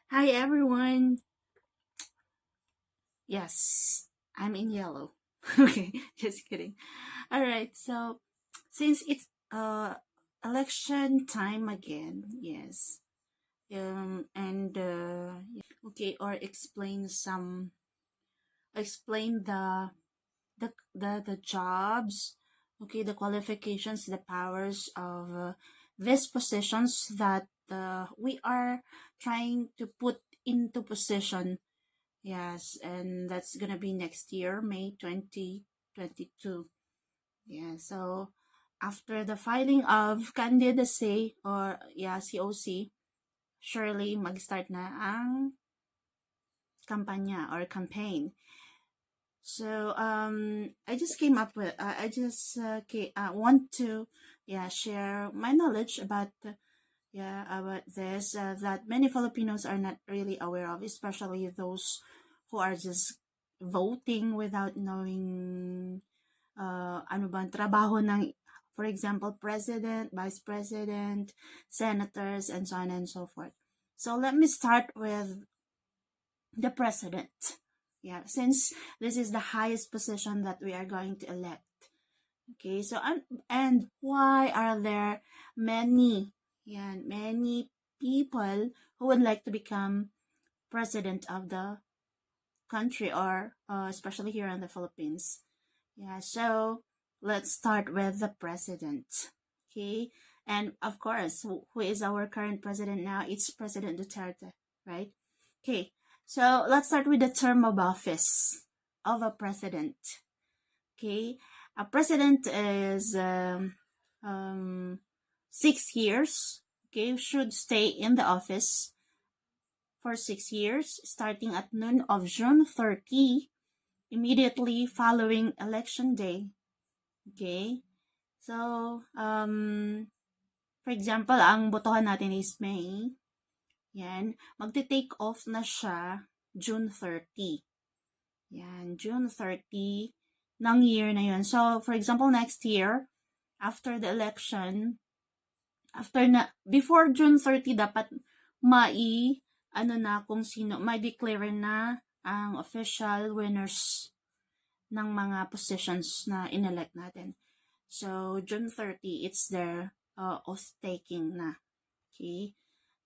Hi everyone. Yes, I'm in yellow. Okay, just kidding. All right, so since it's election time again, yes. And okay, or explain the jobs, okay, the qualifications, the powers of these positions that we are trying to put into position. Yes, and that's gonna be next year, May 2022. Yeah, so after the filing of candidacy or yeah, COC, surely mag-start na ang kampanya or campaign. So I just came up with want to share my knowledge about about this that many Filipinos are not really aware of, especially those who are just voting without knowing ano bang trabaho ng, for example, president, vice president, senators, and so on and so forth. So let me start with the president. Yeah, since this is the highest position that we are going to elect. Okay, so and why are there many people who would like to become president of the country or especially here in the Philippines? Yeah, so let's start with the president. Okay, and of course, who is our current president now? It's President Duterte, right? Okay, so let's start with the term of office of a president. Okay, a president is 6 years. Okay, should stay in the office for 6 years, starting at noon of June 30, immediately following election day. Okay, so for example, ang botohan natin is May. Yan, magte-take off na siya June 30. Yan, June 30 ng year na yun. So, for example, next year, after the election, before June 30, dapat kung sino, may declare na ang official winners ng mga positions na inelect natin. So, June 30, it's their oath-taking na. Okay?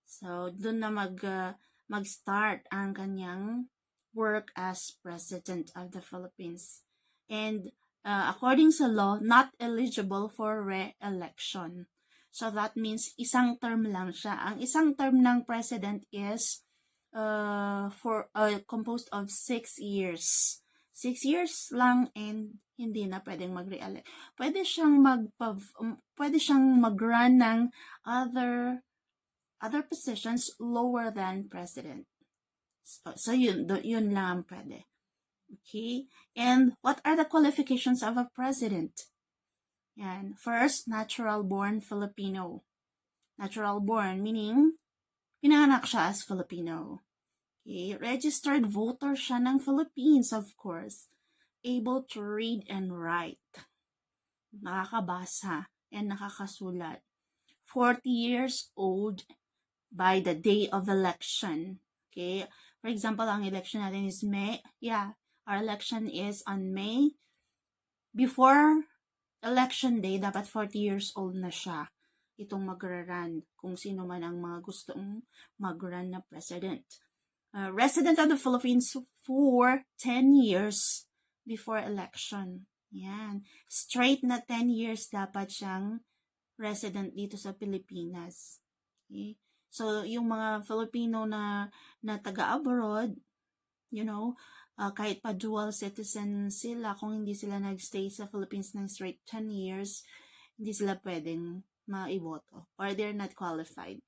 So, dun na mag-start ang kanyang work as President of the Philippines. And according sa law, not eligible for re-election. So, that means isang term lang siya. Ang isang term ng President is composed of 6 years. 6 years lang and hindi na pwedeng mag-re-elect. Pwede siyang mag-run ng other positions lower than president. So yun lang ang pwede. Okay? And what are the qualifications of a president? Yan. First, natural-born Filipino. Natural-born, meaning pinanganak siya as Filipino. Okay? Registered voter siya ng Philippines, of course. Able to read and write. Nakakabasa and nakakasulat. 40 years old by the day of election. Okay? For example, ang election natin is May. Yeah, our election is on May. Before election day, dapat 40 years old na siya. Itong magra-run, kung sino man ang mga gustong mag-run na president. Resident of the Philippines for 10 years before election. Yan. Straight na 10 years dapat siyang resident dito sa Pilipinas. Okay? So, yung mga Filipino na taga-abroad, kahit pa dual citizen sila, kung hindi sila nagstay sa Philippines ng straight 10 years, hindi sila pwedeng maiboto or they're not qualified.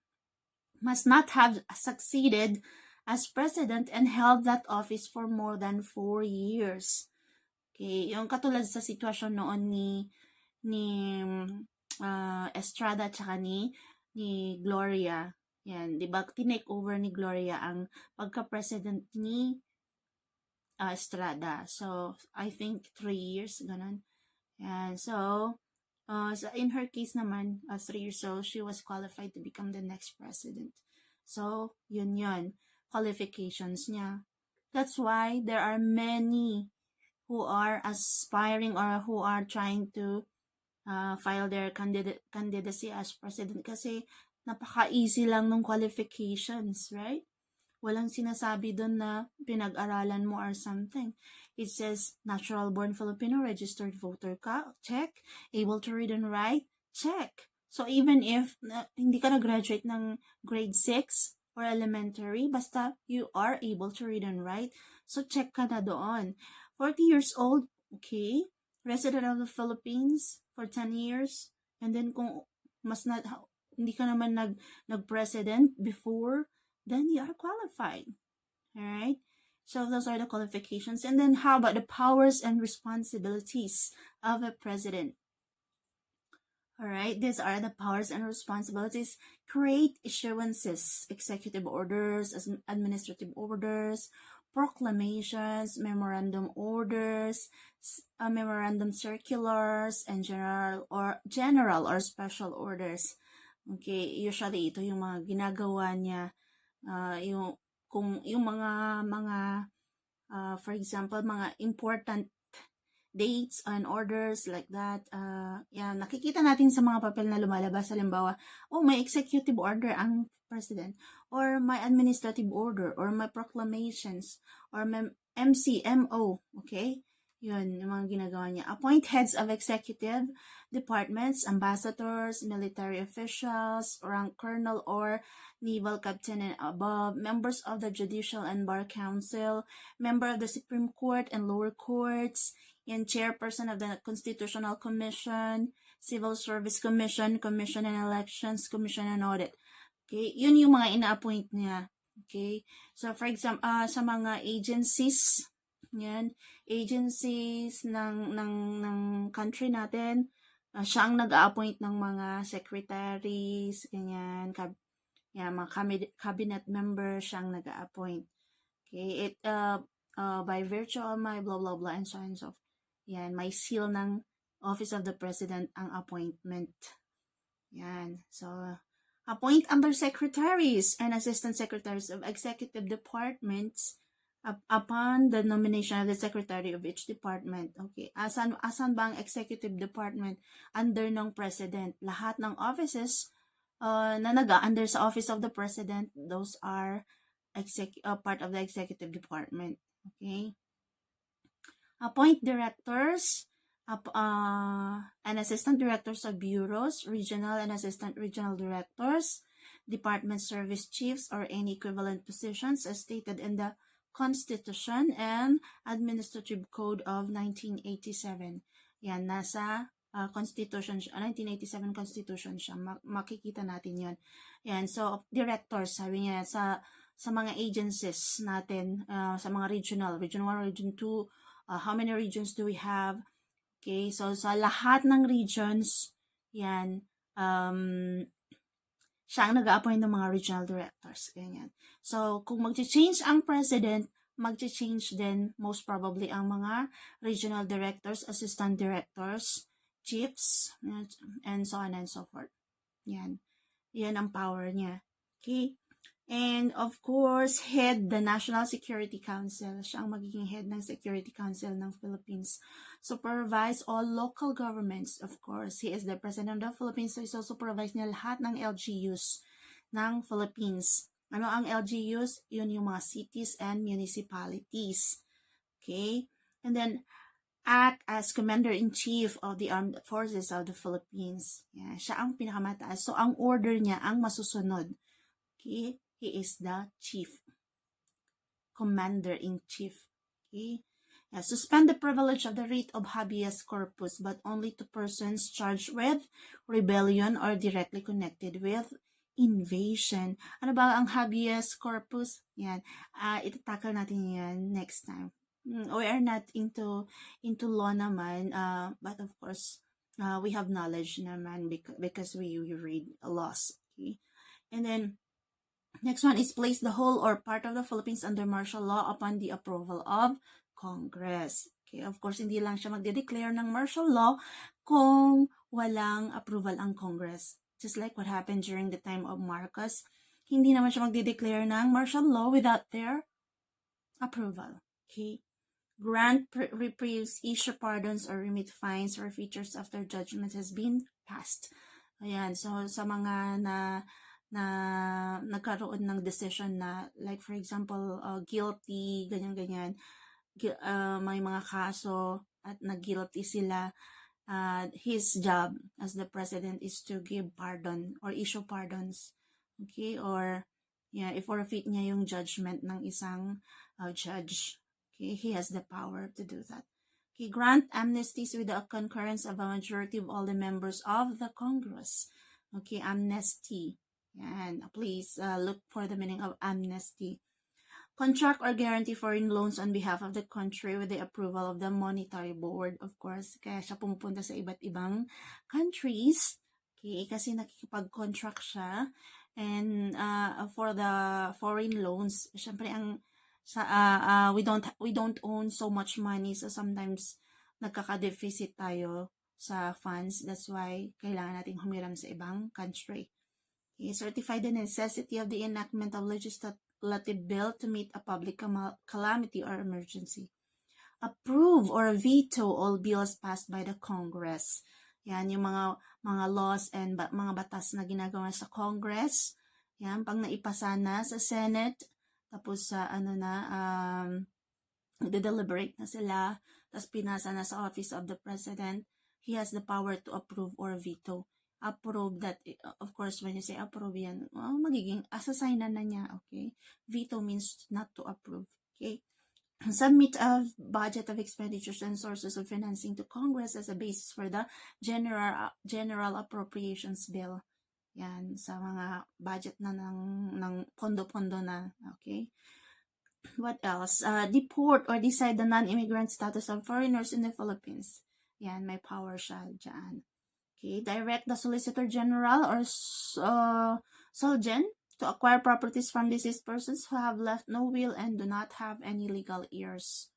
Must not have succeeded as president and held that office for more than 4 years. Okay, yung katulad sa sitwasyon noon ni Estrada tsaka ni Gloria. Yan, 'di ba? Tinake over ni Gloria ang pagka-president ni Estrada. So, I think 3 years ganun. Yan. So in her case naman, 3 years old, she was qualified to become the next president. So, yun. qualifications niya. That's why there are many who are aspiring or who are trying to file their candidacy as president kasi napaka-easy lang ng qualifications, right? Walang sinasabi doon na pinag-aralan mo or something. It says, natural born Filipino, registered voter ka, check. Able to read and write, check. So even if hindi ka na-graduate ng grade 6 or elementary, basta you are able to read and write, so check ka na doon. 40 years old, okay. Resident of the Philippines for 10 years. And then kung hindi ka naman nag-president before, then you are qualified. All right. So those are the qualifications. And then how about the powers and responsibilities of a president? All right. These are the powers and responsibilities. Create issuances, executive orders, administrative orders, proclamations, memorandum orders, memorandum circulars, and general or special orders. Okay, usually ito yung mga ginagawa niya. Yung mga for example, mga important dates and orders like that, yan, nakikita natin sa mga papel na lumalabas. Halimbawa, may executive order ang president, or may administrative order, or may proclamations, or may MCMO, okay? Yun, yung mga ginagawa niya. Appoint heads of executive departments, ambassadors, military officials, rank colonel or naval captain and above, members of the Judicial and Bar Council, member of the Supreme Court and lower courts, and chairperson of the Constitutional Commission, Civil Service Commission, Commission on Elections, Commission on Audit. Okay, yun yung mga ina-appoint niya. Okay, so for example, sa mga agencies, yan, agencies ng country natin, siya ang nag-a-appoint ng mga secretaries, ganyan, mga cabinet members, siya ang nag-a-appoint. Okay, it by virtue of my blah blah blah and so on and so forth. Yan, may seal ng Office of the President ang appointment. Yan, so appoint undersecretaries and assistant secretaries of executive departments upon the nomination of the secretary of each department. Okay, asan ba ang executive department? Under ng president. Lahat ng offices na nag-under sa office of the president, those are part of the executive department. Okay, appoint directors and assistant directors of bureaus, regional and assistant regional directors, department service chiefs, or any equivalent positions as stated in the Constitution and Administrative Code of 1987. Yan, nasa Constitution, 1987 Constitution siya. Makikita natin yun. Yan, so directors, sabi niya, sa mga agencies natin, sa mga regional 1, region 2, how many regions do we have? Okay, so sa lahat ng regions, yan, siya ang nag-a-appoint ng mga regional directors. Ganyan. So, kung mag-change ang president, mag-change din most probably ang mga regional directors, assistant directors, chiefs, and so on and so forth. Yan. Yan ang power niya. Okay? And of course, head the National Security Council. Siya ang magiging head ng Security Council ng Philippines. Supervise all local governments. Of course, he is the President of the Philippines. So, supervise niya lahat ng LGUs ng Philippines. Ano ang LGUs? Yun yung mga cities and municipalities. Okay? And then, act as Commander-in-Chief of the Armed Forces of the Philippines. Yan. Siya ang pinakamataas. So, ang order niya ang masusunod. Okay? He is the Chief. Commander-in-Chief. Okay? Suspend the privilege of the writ of habeas corpus, but only to persons charged with rebellion or directly connected with invasion. Ano ba ang habeas corpus? Yan. Itatakal natin yan next time. We are not into law naman, but of course, we have knowledge naman because we read laws. Okay? And then, next one is place the whole or part of the Philippines under martial law upon the approval of Congress. Okay, of course, hindi lang siya magde-declare ng martial law kung walang approval ang Congress. Just like what happened during the time of Marcos. Hindi naman siya magde-declare ng martial law without their approval. Okay? Grant reprieves, issue pardons, or remit fines or features after judgment has been passed. Ayan. So, sa mga na nagkaroon ng decision na, like for example, guilty, ganyan-ganyan, may mga kaso at nag-guilty sila, his job as the president is to give pardon or issue pardons. Okay? Or, yeah, i-forfeit niya yung judgment ng isang judge. Okay? He has the power to do that. Okay? Grant amnesties with the concurrence of a majority of all the members of the Congress. Okay? Amnesty. Yan. Please look for the meaning of amnesty. Contract or guarantee foreign loans on behalf of the country with the approval of the Monetary Board, of course. Kaya siya pumupunta sa iba't ibang countries. Okay, kasi nakikipag-contract siya. And for the foreign loans, syempre we don't own so much money, so sometimes nagkaka-deficit tayo sa funds. That's why kailangan nating humiram sa ibang country. Okay, certify the necessity of the enactment of legislative bill to meet a public calamity or emergency. Approve or veto all bills passed by the Congress. Yan, yung mga laws and mga batas na ginagawa sa Congress. Yan, pag naipasa na sa Senate, tapos sa deliberate na sila, tapos pinasa na sa Office of the President, he has the power to approve or veto. Approve, that, of course, when you say approve yan, magiging assign na niya, okay? Veto means not to approve, okay? Submit a budget of expenditures and sources of financing to Congress as a basis for the general appropriations bill. Yan, sa mga budget na ng pondo-pondo na, okay? What else? Deport or decide the non-immigrant status of foreigners in the Philippines. Yan, may power siya dyan. Okay, direct the Solicitor General or Solgen to acquire properties from deceased persons who have left no will and do not have any legal heirs.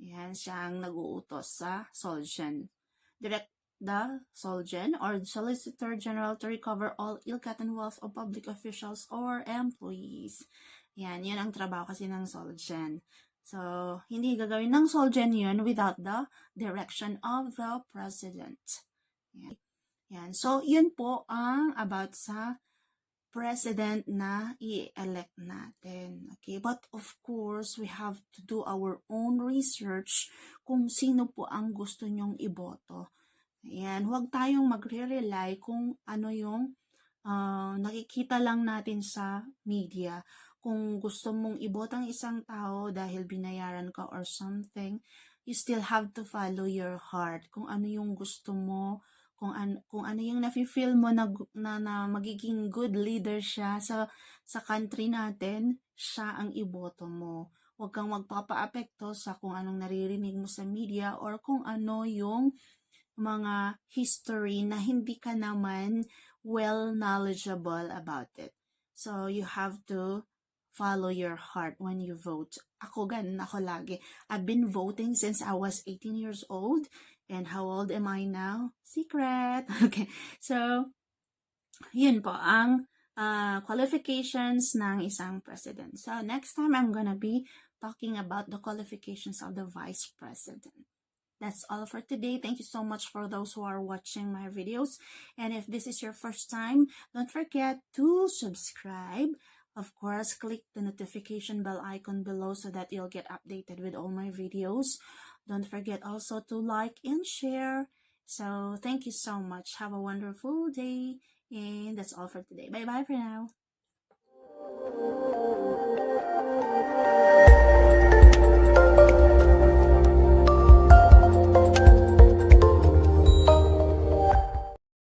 Yan, siyang nag-uutos sa Solgen. Direct the Solgen or Solicitor General to recover all ill-gotten wealth of public officials or employees. Yan, yun ang trabaho kasi ng Solgen. So, hindi gagawin ng Solgen yun without the direction of the President. Yan. Yan. So, yun po ang about sa president na i-elect natin. Okay? But of course, we have to do our own research kung sino po ang gusto nyong iboto. Ayan. Huwag tayong magre-rely kung ano yung nakikita lang natin sa media. Kung gusto mong iboto ang isang tao dahil binayaran ka or something, you still have to follow your heart. Kung ano yung gusto mo, kung ano yung nafe-feel mo na magiging good leader siya sa country natin, siya ang iboto mo. Huwag kang magpapa-apekto sa kung anong naririnig mo sa media or kung ano yung mga history na hindi ka naman well knowledgeable about it. So, you have to follow your heart when you vote. Ako ganun ako lagi. I've been voting since I was 18 years old. And how old am I now? Secret. Okay. So, yun po ang qualifications ng isang president. So, next time I'm gonna be talking about the qualifications of the vice president. That's all for today. Thank you so much for those who are watching my videos. And if this is your first time, don't forget to subscribe. Of course, click the notification bell icon below so that you'll get updated with all my videos. Don't forget also to like and share. So, thank you so much. Have a wonderful day. And that's all for today. Bye-bye for now.